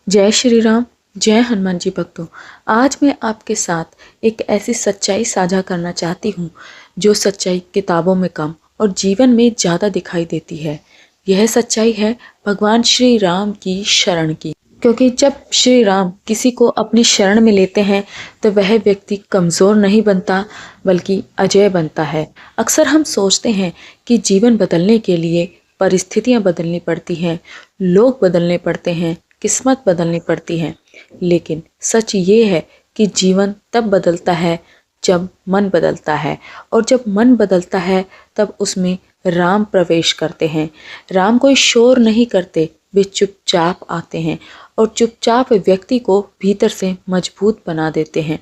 जय श्री राम, जय हनुमान जी भक्तों। आज मैं आपके साथ एक ऐसी सच्चाई साझा करना चाहती हूँ जो सच्चाई किताबों में कम और जीवन में ज़्यादा दिखाई देती है। यह सच्चाई है भगवान श्री राम की शरण की। क्योंकि जब श्री राम किसी को अपनी शरण में लेते हैं तो वह व्यक्ति कमज़ोर नहीं बनता बल्कि अजय बनता है। अक्सर हम सोचते हैं कि जीवन बदलने के लिए परिस्थितियाँ बदलनी पड़ती हैं, लोग बदलने पड़ते हैं, किस्मत बदलनी पड़ती है। लेकिन सच ये है कि जीवन तब बदलता है जब मन बदलता है, और जब मन बदलता है तब उसमें राम प्रवेश करते हैं। राम कोई शोर नहीं करते, वे चुपचाप आते हैं और चुपचाप व्यक्ति को भीतर से मजबूत बना देते हैं।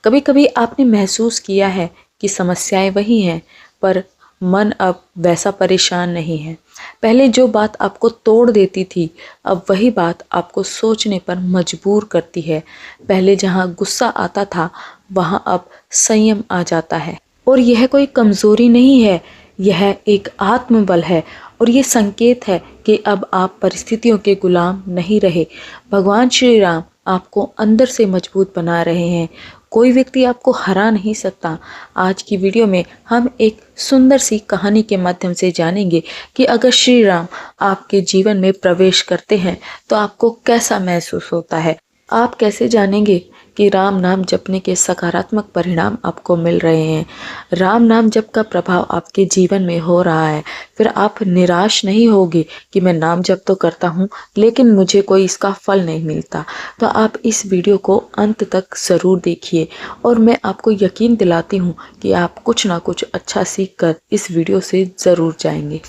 कभी कभी आपने महसूस किया है कि समस्याएं वही हैं पर मन अब वैसा परेशान नहीं है। पहले जो बात आपको तोड़ देती थी अब वही बात आपको सोचने पर मजबूर करती है। पहले जहाँ गुस्सा आता था वहाँ अब संयम आ जाता है। और यह कोई कमज़ोरी नहीं है, यह एक आत्मबल है और ये संकेत है कि अब आप परिस्थितियों के गुलाम नहीं रहे। भगवान श्री राम आपको अंदर से मजबूत बना रहे हैं। कोई व्यक्ति आपको हरा नहीं सकता। आज की वीडियो में हम एक सुंदर सी कहानी के माध्यम से जानेंगे कि अगर श्री राम आपके जीवन में प्रवेश करते हैं तो आपको कैसा महसूस होता है। आप कैसे जानेंगे कि राम नाम जपने के सकारात्मक परिणाम आपको मिल रहे हैं। राम नाम जप का प्रभाव आपके जीवन में हो रहा है, फिर आप निराश नहीं होगे कि मैं नाम जप तो करता हूँ लेकिन मुझे कोई इसका फल नहीं मिलता। तो आप इस वीडियो को अंत तक ज़रूर देखिए और मैं आपको यकीन दिलाती हूँ कि आप कुछ ना कुछ अच्छा सीख कर इस वीडियो से ज़रूर जाएंगे।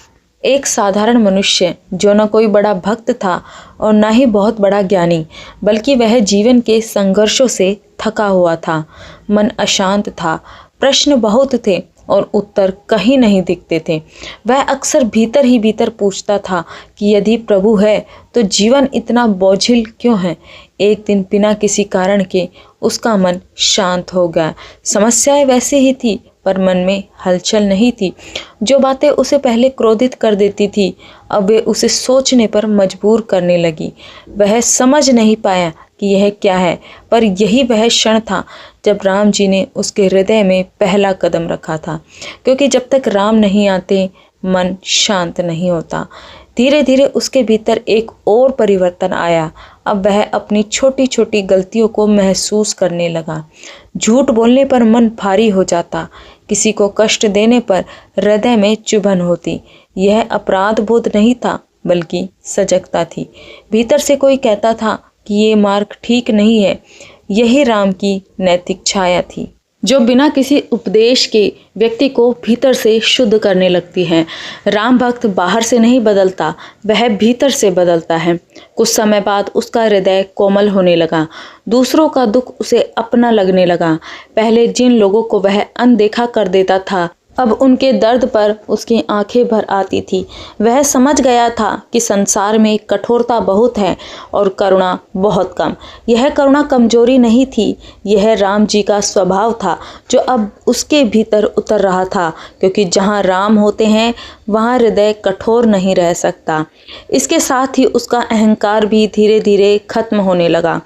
एक साधारण मनुष्य जो न कोई बड़ा भक्त था और न ही बहुत बड़ा ज्ञानी, बल्कि वह जीवन के संघर्षों से थका हुआ था। मन अशांत था, प्रश्न बहुत थे और उत्तर कहीं नहीं दिखते थे। वह अक्सर भीतर ही भीतर पूछता था कि यदि प्रभु है तो जीवन इतना बोझिल क्यों है। एक दिन बिना किसी कारण के उसका मन शांत हो गया। समस्याएं वैसे ही थी पर मन में हलचल नहीं थी। जो बातें उसे पहले क्रोधित कर देती थी अब वे उसे सोचने पर मजबूर करने लगी। वह समझ नहीं पाया कि यह क्या है, पर यही वह क्षण था जब राम जी ने उसके हृदय में पहला कदम रखा था। क्योंकि जब तक राम नहीं आते मन शांत नहीं होता। धीरे धीरे उसके भीतर एक और परिवर्तन आया। अब वह अपनी छोटी छोटी गलतियों को महसूस करने लगा। झूठ बोलने पर मन भारी हो जाता, किसी को कष्ट देने पर हृदय में चुभन होती। यह अपराध बोध नहीं था बल्कि सजगता थी। भीतर से कोई कहता था कि ये मार्ग ठीक नहीं है। यही राम की नैतिक छाया थी जो बिना किसी उपदेश के व्यक्ति को भीतर से शुद्ध करने लगती है। राम भक्त बाहर से नहीं बदलता, वह भीतर से बदलता है। कुछ समय बाद उसका हृदय कोमल होने लगा। दूसरों का दुख उसे अपना लगने लगा। पहले जिन लोगों को वह अनदेखा कर देता था अब उनके दर्द पर उसकी आंखें भर आती थी। वह समझ गया था कि संसार में कठोरता बहुत है और करुणा बहुत कम। यह करुणा कमजोरी नहीं थी, यह राम जी का स्वभाव था जो अब उसके भीतर उतर रहा था। क्योंकि जहाँ राम होते हैं वहाँ हृदय कठोर नहीं रह सकता। इसके साथ ही उसका अहंकार भी धीरे धीरे खत्म होने लगा।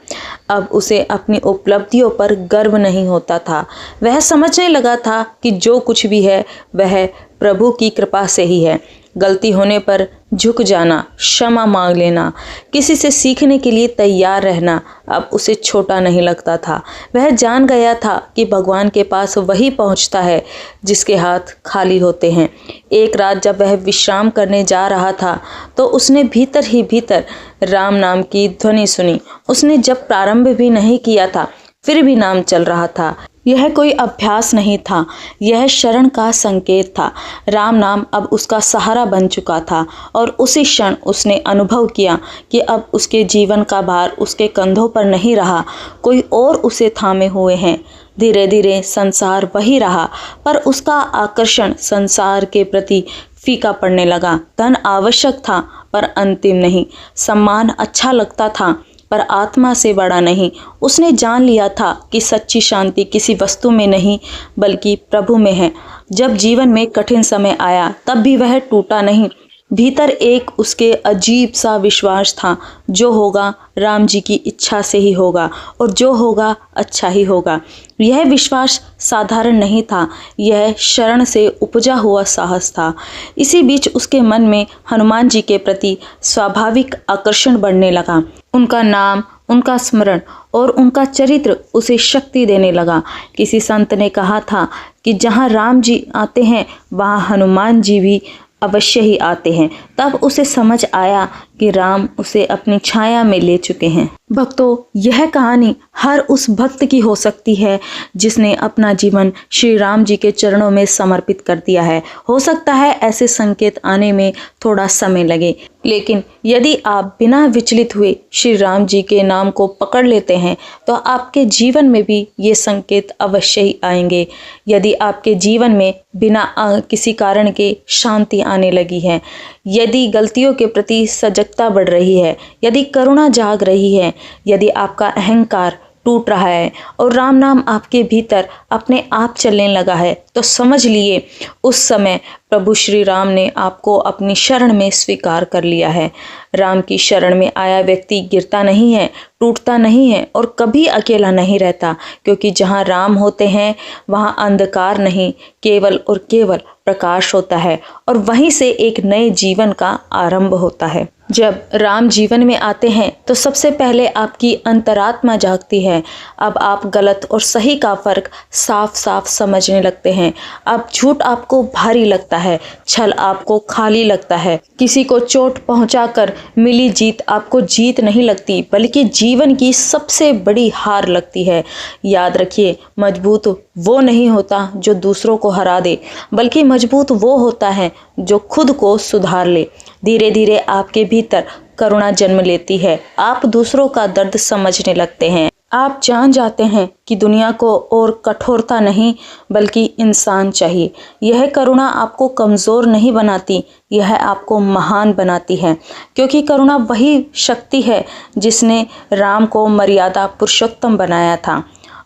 अब उसे अपनी उपलब्धियों पर गर्व नहीं होता था। वह समझने लगा था कि जो कुछ भी है वह प्रभु की कृपा से ही है। गलती होने पर झुक जाना, क्षमा मांग लेना, किसी से सीखने के लिए तैयार रहना अब उसे छोटा नहीं लगता था। वह जान गया था कि भगवान के पास वही पहुंचता है जिसके हाथ खाली होते हैं। एक रात जब वह विश्राम करने जा रहा था तो उसने भीतर ही भीतर राम नाम की ध्वनि सुनी। उसने जब प्रारंभ भी नहीं किया था फिर भी नाम चल रहा था। यह कोई अभ्यास नहीं था, यह शरण का संकेत था। राम नाम अब उसका सहारा बन चुका था और उसी क्षण उसने अनुभव किया कि अब उसके जीवन का भार उसके कंधों पर नहीं रहा, कोई और उसे थामे हुए हैं। धीरे धीरे संसार वही रहा पर उसका आकर्षण संसार के प्रति फीका पड़ने लगा। धन आवश्यक था पर अंतिम नहीं। सम्मान अच्छा लगता था पर आत्मा से बड़ा नहीं। उसने जान लिया था कि सच्ची शांति किसी वस्तु में नहीं बल्कि प्रभु में है। जब जीवन में कठिन समय आया तब भी वह टूटा नहीं, भीतर एक उसके अजीब सा विश्वास था, जो होगा राम जी की इच्छा से ही होगा और जो होगा अच्छा ही होगा। यह विश्वास साधारण नहीं था, यह शरण से उपजा हुआ साहस था। इसी बीच उसके मन में हनुमान जी के प्रति स्वाभाविक आकर्षण बढ़ने लगा। उनका नाम, उनका स्मरण और उनका चरित्र उसे शक्ति देने लगा। किसी संत ने कहा था कि जहाँ राम जी आते हैं वहाँ हनुमान जी भी अवश्य ही आते हैं। तब उसे समझ आया कि राम उसे अपनी छाया में ले चुके हैं। भक्तों, यह कहानी हर उस भक्त की हो सकती है जिसने अपना जीवन श्री राम जी के चरणों में समर्पित कर दिया है। हो सकता है ऐसे संकेत आने में थोड़ा समय लगे, लेकिन यदि आप बिना विचलित हुए श्री राम जी के नाम को पकड़ लेते हैं तो आपके जीवन में भी ये संकेत अवश्य ही आएंगे। यदि आपके जीवन में बिना किसी कारण के शांति आने लगी है, यदि गलतियों के प्रति सजगता बढ़ रही है, यदि करुणा जाग रही है, यदि आपका अहंकार टूट रहा है और राम नाम आपके भीतर अपने आप चलने लगा है, तो समझ लिए उस समय प्रभु श्री राम ने आपको अपनी शरण में स्वीकार कर लिया है। राम की शरण में आया व्यक्ति गिरता नहीं है, टूटता नहीं है और कभी अकेला नहीं रहता, क्योंकि जहाँ राम होते हैं वहाँ अंधकार नहीं, केवल और केवल प्रकाश होता है और वहीं से एक नए जीवन का आरंभ होता है। जब राम जीवन में आते हैं तो सबसे पहले आपकी अंतरात्मा जागती है। अब आप गलत और सही का फर्क साफ साफ समझने लगते हैं। अब झूठ आपको भारी लगता है, छल आपको खाली लगता है, किसी को चोट पहुंचाकर मिली जीत आपको जीत नहीं लगती, बल्कि जीवन की सबसे बड़ी हार लगती है। याद रखिए, मजबूत वो नहीं होता जो दूसरों को हरा दे, बल्कि मजबूत वो होता है जो खुद को सुधार ले। धीरे धीरे आपके भीतर करुणा जन्म लेती है। आप दूसरों का दर्द समझने लगते हैं। आप जान जाते हैं कि दुनिया को और कठोरता नहीं बल्कि इंसान चाहिए। यह करुणा आपको कमज़ोर नहीं बनाती, यह आपको महान बनाती है, क्योंकि करुणा वही शक्ति है जिसने राम को मर्यादा पुरुषोत्तम बनाया था।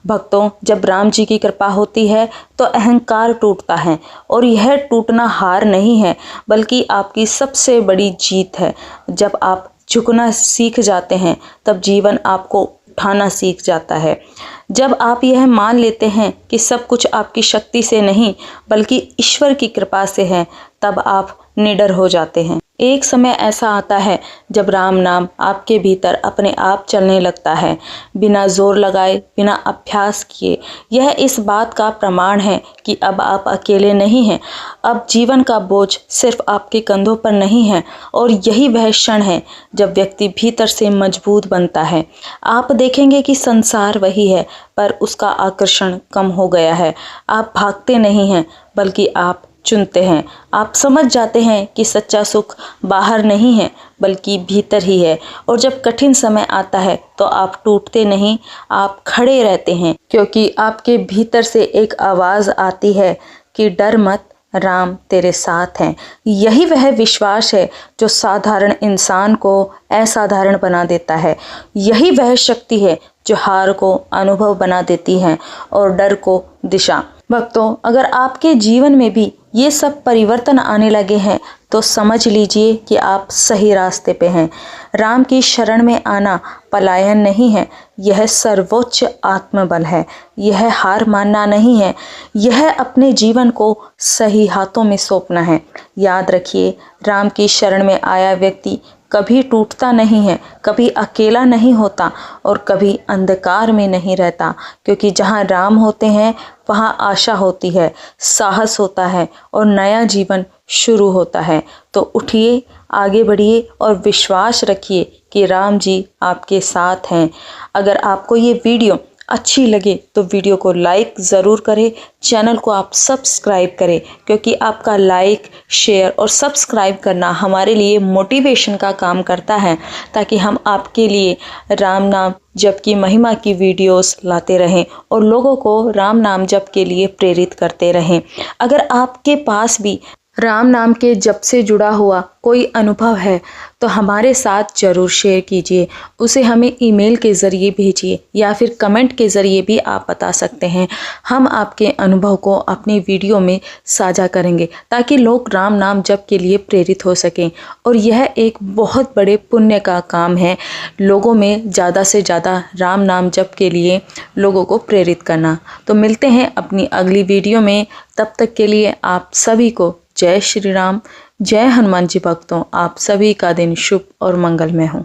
भक्तों, जब राम जी की कृपा होती है तो अहंकार टूटता है और यह टूटना हार नहीं है बल्कि आपकी सबसे बड़ी जीत है। जब आप झुकना सीख जाते हैं तब जीवन आपको उठाना सीख जाता है। जब आप यह मान लेते हैं कि सब कुछ आपकी शक्ति से नहीं बल्कि ईश्वर की कृपा से है, तब आप निडर हो जाते हैं। एक समय ऐसा आता है जब राम नाम आपके भीतर अपने आप चलने लगता है, बिना जोर लगाए, बिना अभ्यास किए। यह इस बात का प्रमाण है कि अब आप अकेले नहीं हैं। अब जीवन का बोझ सिर्फ आपके कंधों पर नहीं है और यही वह क्षण है जब व्यक्ति भीतर से मजबूत बनता है। आप देखेंगे कि संसार वही है पर उसका आकर्षण कम हो गया है। आप भागते नहीं हैं बल्कि आप चुनते हैं। आप समझ जाते हैं कि सच्चा सुख बाहर नहीं है बल्कि भीतर ही है। और जब कठिन समय आता है तो आप टूटते नहीं, आप खड़े रहते हैं, क्योंकि आपके भीतर से एक आवाज़ आती है कि डर मत, राम तेरे साथ हैं। यही वह विश्वास है जो साधारण इंसान को असाधारण बना देता है। यही वह शक्ति है जो हार को अनुभव बना देती है और डर को दिशा। भक्तों, अगर आपके जीवन में भी ये सब परिवर्तन आने लगे हैं तो समझ लीजिए कि आप सही रास्ते पे हैं। राम की शरण में आना पलायन नहीं है, यह सर्वोच्च आत्मबल है। यह हार मानना नहीं है, यह अपने जीवन को सही हाथों में सौंपना है। याद रखिए, राम की शरण में आया व्यक्ति कभी टूटता नहीं है, कभी अकेला नहीं होता और कभी अंधकार में नहीं रहता, क्योंकि जहाँ राम होते हैं वहाँ आशा होती है, साहस होता है और नया जीवन शुरू होता है। तो उठिए, आगे बढ़िए और विश्वास रखिए कि राम जी आपके साथ हैं। अगर आपको ये वीडियो अच्छी लगे तो वीडियो को लाइक ज़रूर करें, चैनल को आप सब्सक्राइब करें, क्योंकि आपका लाइक, शेयर और सब्सक्राइब करना हमारे लिए मोटिवेशन का काम करता है, ताकि हम आपके लिए राम नाम जप की महिमा की वीडियोस लाते रहें और लोगों को राम नाम जप के लिए प्रेरित करते रहें। अगर आपके पास भी राम नाम के जप से जुड़ा हुआ कोई अनुभव है तो हमारे साथ ज़रूर शेयर कीजिए। उसे हमें ईमेल के ज़रिए भेजिए या फिर कमेंट के ज़रिए भी आप बता सकते हैं। हम आपके अनुभव को अपनी वीडियो में साझा करेंगे ताकि लोग राम नाम जप के लिए प्रेरित हो सकें। और यह एक बहुत बड़े पुण्य का काम है, लोगों में ज़्यादा से ज़्यादा राम नाम जप के लिए लोगों को प्रेरित करना। तो मिलते हैं अपनी अगली वीडियो में, तब तक के लिए आप सभी को जय श्री राम, जय हनुमान जी भक्तों। आप सभी का दिन शुभ और मंगलमय हो।